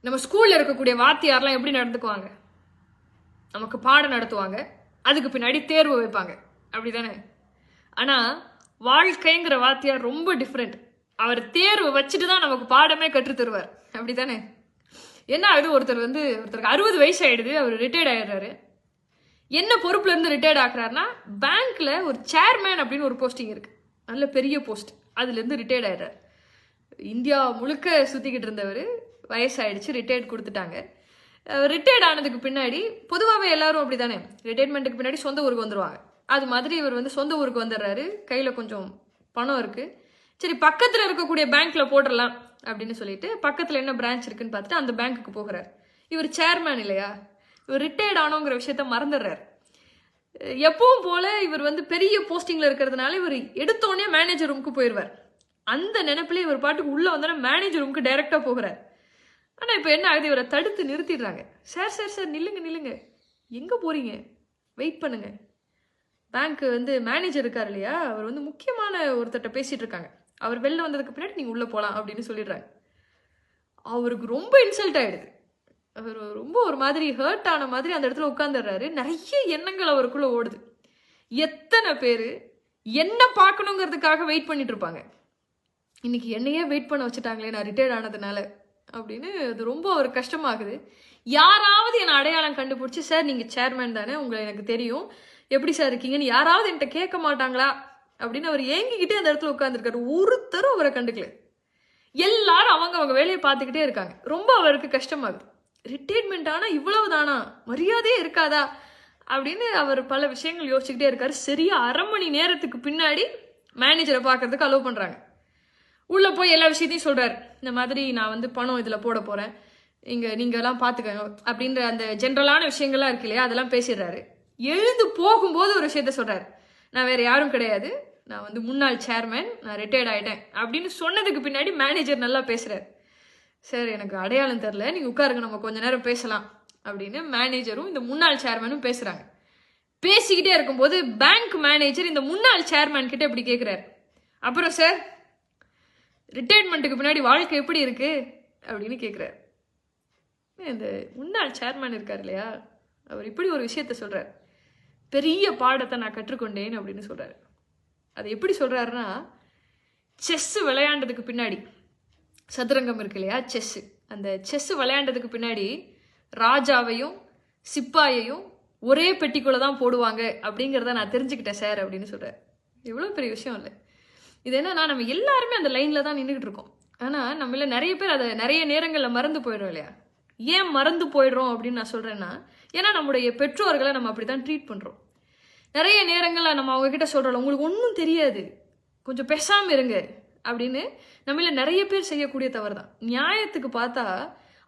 நம்ம ஸ்கூல்ல இருக்கக்கூடிய வாத்தியார்லாம் எப்படி நடந்துக்குவாங்க? நமக்கு பாடம் நடத்துவாங்க, அதுக்கு பின்னாடி தேர்வு வைப்பாங்க, அப்படிதானே? ஆனா வாழ்க்கைங்கிற வாத்தியார் ரொம்ப டிஃப்ரெண்ட். அவர் தேர்வு வச்சுட்டு தான் நமக்கு பாடமே கற்று தருவார், அப்படிதானே? என்ன ஆகுது, ஒருத்தருக்கு 60 வயசு ஆயிடுது, அவர் ரிட்டையர்ட் ஆயிடுறாரு. என்ன பொறுப்புல இருந்து ரிட்டையர்ட் ஆக்குறாருன்னா, பேங்க்ல ஒரு சேர்மேன் அப்படின்னு ஒரு போஸ்டிங் இருக்கு, நல்ல பெரிய போஸ்ட், அதுல இருந்து ரிட்டையர்ட் ஆயிடுறாரு. இந்தியா முழுக்க சுத்திக்கிட்டு இருந்தவர் வயசாயிடுச்சு, ரிட்டையர்ட் கொடுத்துட்டாங்க. ரிட்டையர்ட் ஆனதுக்கு பின்னாடி பொதுவாகவே எல்லாரும் அப்படிதானே, ரிட்டையர்மெண்ட்டுக்கு பின்னாடி சொந்த ஊருக்கு வந்துருவாங்க. அது மாதிரி இவர் சொந்த ஊருக்கு வந்துடுறாரு, கையில கொஞ்சம் பணம் இருக்கு. சரி, பக்கத்துல இருக்கக்கூடிய பேங்க்ல போட்டுடலாம் அப்படின்னு சொல்லிட்டு பக்கத்துல என்ன பிரான்ச் இருக்குன்னு பார்த்துட்டு அந்த பேங்க்குக்கு போகிறார். இவர் சேர்மேன் இல்லையா, இவர் ரிட்டையர்ட் ஆனோங்கிற விஷயத்த மறந்துடுறாரு. எப்பவும் போல இவர் பெரிய போஸ்டிங்ல இருக்கிறதுனால இவர் எடுத்தோடனே மேனேஜர் ரூமுக்கு போயிடுவார். அந்த நினைப்பிலே இவர் பாட்டுக்கு உள்ள வந்தோன்னா மேனேஜர் ரூமுக்கு டைரக்டா போகிறார். ஆனா இப்ப என்ன ஆகுது, இவரை தடுத்து நிறுத்திடுறாங்க. சார் சார் சார், நில்லுங்க, எங்க போறீங்க, வெயிட் பண்ணுங்க. பேங்க் மேனேஜர் இருக்காரு இல்லையா, அவர் முக்கியமான ஒருத்தட்ட பேசிட்டு இருக்காங்க, அவர் வெளில வந்ததுக்கு பின்னாடி நீங்க உள்ள போலாம் அப்படின்னு சொல்லிடுறாங்க. அவருக்கு ரொம்ப இன்சல்ட் ஆயிடுது. அவர் ரொம்ப ஒரு மாதிரி ஹர்ட் ஆன மாதிரி அந்த இடத்துல உட்கார்ந்துடுறாரு. நிறைய எண்ணங்கள் அவருக்குள்ள ஓடுது. எத்தனை பேரு என்ன பார்க்கணுங்கிறதுக்காக வெயிட் பண்ணிட்டு இருப்பாங்க, இன்னைக்கு என்னையே வெயிட் பண்ண வச்சுட்டாங்களே நான் ரிட்டையர்ட் ஆனதுனால அப்படின்னு. அது ரொம்ப ஒரு கஷ்டமாகுது. யாராவது என்னை அடையாளம் கண்டுபிடிச்சி, சார் நீங்க சேர்மேன் தானே, உங்களை எனக்கு தெரியும், எப்படி சார் இருக்கீங்கன்னு யாராவது என்கிட்ட கேட்க மாட்டாங்களா அப்படின்னு அவர் ஏங்கிக்கிட்டே அந்த இடத்துல உட்கார்ந்துருக்காரு. ஒருத்தரும் அவரை கண்டுக்கல. எல்லாரும் அவங்க வேலையை பார்த்துக்கிட்டே இருக்காங்க. ரொம்ப அவருக்கு கஷ்டமாகுது. ரிட்டையர்மெண்ட் ஆனா இவ்வளவு தானா, மரியாதையே இருக்காதா அப்படின்னு அவர் பல விஷயங்கள் யோசிச்சுக்கிட்டே இருக்காரு. சரியா 1/2 மணி நேரத்துக்கு பின்னாடி மேனேஜரை பார்க்கறதுக்கு அலோவ் பண்றாங்க. உள்ள போய் எல்லா விஷயத்தையும் சொல்றாரு. இந்த மாதிரி நான் பணம் இதுல போட போறேன், நீங்க எல்லாம் பாத்துக்கங்க அப்படின்ற அந்த ஜென்ரலான விஷயங்கள்லாம் இருக்கு இல்லையா, அதெல்லாம் பேசிடுறாரு. எழுந்து போகும்போது ஒரு விஷயத்த சொல்றாரு, நான் வேற யாரும் கிடையாது, நான் முன்னாள் சேர்மேன், நான் ரிட்டையர்ட் ஆயிட்டேன் அப்படின்னு சொன்னதுக்கு பின்னாடி மேனேஜர் நல்லா பேசுறாரு. சார் எனக்கு அடையாளம் தெரியல, நீங்க உட்காருங்க, நம்ம கொஞ்ச நேரம் பேசலாம் அப்படின்னு மேனேஜரும் இந்த முன்னாள் சேர்மேனும் பேசுறாங்க. பேசிக்கிட்டே இருக்கும்போது பேங்க் மேனேஜர் இந்த முன்னாள் சேர்மேன் கிட்ட இப்படி கேட்கிறாரு, அப்புறம் சார் ரிட்டையர்மெண்ட்டுக்கு பின்னாடி வாழ்க்கை எப்படி இருக்கு அப்படின்னு கேட்குறாரு. இந்த முன்னாள் சேர்மேன் இருக்கார் இல்லையா, அவர் இப்படி ஒரு விஷயத்த சொல்றாரு, பெரிய பாடத்தை நான் கற்றுக்கொண்டேன் அப்படின்னு சொல்றாரு. அது எப்படி சொல்றாருன்னா, செஸ் விளையாண்டதுக்கு பின்னாடி, சதுரங்கம் இருக்கு இல்லையா, செஸ், அந்த செஸ் விளையாண்டதுக்கு பின்னாடி ராஜாவையும் சிப்பாயையும் ஒரே பெட்டிக்குள்ள தான் போடுவாங்க அப்படிங்கிறத நான் தெரிஞ்சுக்கிட்டேன் சார் அப்படின்னு சொல்றாரு. எவ்வளவு பெரிய விஷயம் இல்லை இது? என்னன்னா, நம்ம எல்லாருமே அந்த லைன்ல தான் நின்றுட்டு இருக்கோம். ஆனா நம்மள நிறைய பேர் அதை நிறைய நேரங்கள்ல மறந்து போயிடும் இல்லையா. ஏன் மறந்து போயிடுறோம் அப்படின்னு நான் சொல்றேன்னா, ஏன்னா நம்முடைய பெற்றோர்களை நம்ம அப்படித்தான் ட்ரீட் பண்றோம். நிறைய நேரங்கள்ல நம்ம அவங்க கிட்ட சொல்றோம், உங்களுக்கு ஒன்றும் தெரியாது, கொஞ்சம் பேசாம இருங்க அப்படின்னு. நம்மள நிறைய பேர் செய்யக்கூடிய தவறு தான். நியாயத்துக்கு பார்த்தா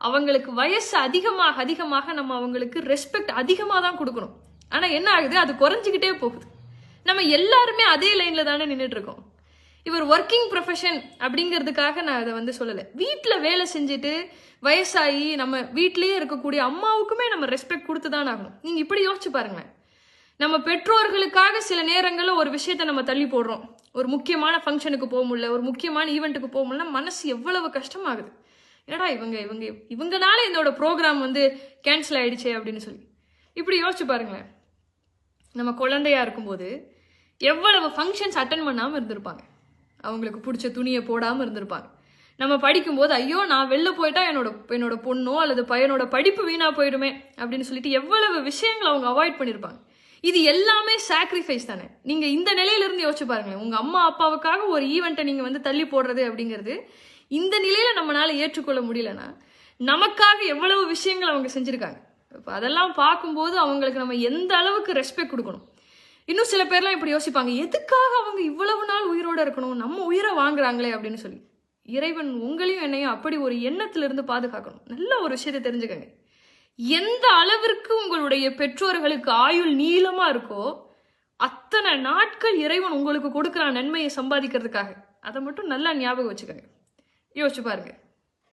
அவங்களுக்கு வயசு அதிகமாக அதிகமாக நம்ம அவங்களுக்கு ரெஸ்பெக்ட் அதிகமாக தான் கொடுக்கணும். ஆனா என்ன ஆகுது, அது குறைஞ்சிக்கிட்டே போகுது. நம்ம எல்லாருமே அதே லைன்ல தானே நின்றுட்டு இருக்கோம். இவர் ஒர்க்கிங் ப்ரொஃபஷன் அப்படிங்கிறதுக்காக நான் அதை சொல்லலை. வீட்டில் வேலை செஞ்சுட்டு வயசாகி நம்ம வீட்லேயே இருக்கக்கூடிய அம்மாவுக்குமே நம்ம ரெஸ்பெக்ட் கொடுத்து தான் ஆகணும். நீங்கள் இப்படி யோசிச்சு பாருங்களேன், நம்ம பெற்றோர்களுக்காக சில நேரங்களில் ஒரு விஷயத்த நம்ம தள்ளி போடுறோம். ஒரு முக்கியமான ஃபங்க்ஷனுக்கு போக முடியல, ஒரு முக்கியமான ஈவெண்ட்டுக்கு போக முடியல, மனசு எவ்வளவு கஷ்டமாகுது. என்னடா இவங்கனால என்னோட ப்ரோக்ராம் கேன்சல் ஆயிடுச்சே அப்படின்னு சொல்லி இப்படி யோசிச்சு பாருங்களேன். நம்ம குழந்தையா இருக்கும்போது எவ்வளவு ஃபங்க்ஷன்ஸ் அட்டன் பண்ணாமல் இருந்திருப்பாங்க, அவங்களுக்கு பிடிச்ச துணியை போடாமல் இருந்திருப்பாங்க. நம்ம படிக்கும்போது ஐயோ நான் வெளில போயிட்டா என்னோட பொண்ணோ அல்லது பையனோட படிப்பு வீணா போயிடுமே அப்படின்னு சொல்லிட்டு எவ்வளவு விஷயங்களை அவங்க அவாய்ட் பண்ணியிருப்பாங்க. இது எல்லாமே சாக்ரிஃபைஸ் தானே. நீங்க இந்த நிலையிலிருந்து யோசிச்சு பாருங்களேன், உங்க அம்மா அப்பாவுக்காக ஒரு ஈவெண்ட்டை நீங்க தள்ளி போடுறது அப்படிங்கிறது இந்த நிலையில நம்மளால ஏற்றுக்கொள்ள முடியலன்னா, நமக்காக எவ்வளவு விஷயங்கள் அவங்க செஞ்சிருக்காங்க. இப்போ அதெல்லாம் பார்க்கும்போது அவங்களுக்கு நம்ம எந்த அளவுக்கு ரெஸ்பெக்ட் கொடுக்கணும். இன்னும் சில பேர்லாம் இப்படி யோசிப்பாங்க, எதுக்காக அவங்க இவ்வளவு நாள் உயிரோட இருக்கணும், நம்ம உயிரை வாங்குறாங்களே அப்படின்னு சொல்லி. இறைவன் உங்களையும் என்னையும் அப்படி ஒரு எண்ணத்திலிருந்து பாதுகாக்கணும். நல்ல ஒரு விஷயத்தை தெரிஞ்சுக்கங்க, எந்த அளவிற்கு உங்களுடைய பெற்றோர்களுக்கு ஆயுள் நீளமா இருக்கோ அத்தனை நாட்கள் இறைவன் உங்களுக்கு கொடுக்குற நன்மையை சம்பாதிக்கிறதுக்காக. அதை மட்டும் நல்லா ஞாபகம் வச்சுக்கோங்க, யோசிச்சு பாருங்க.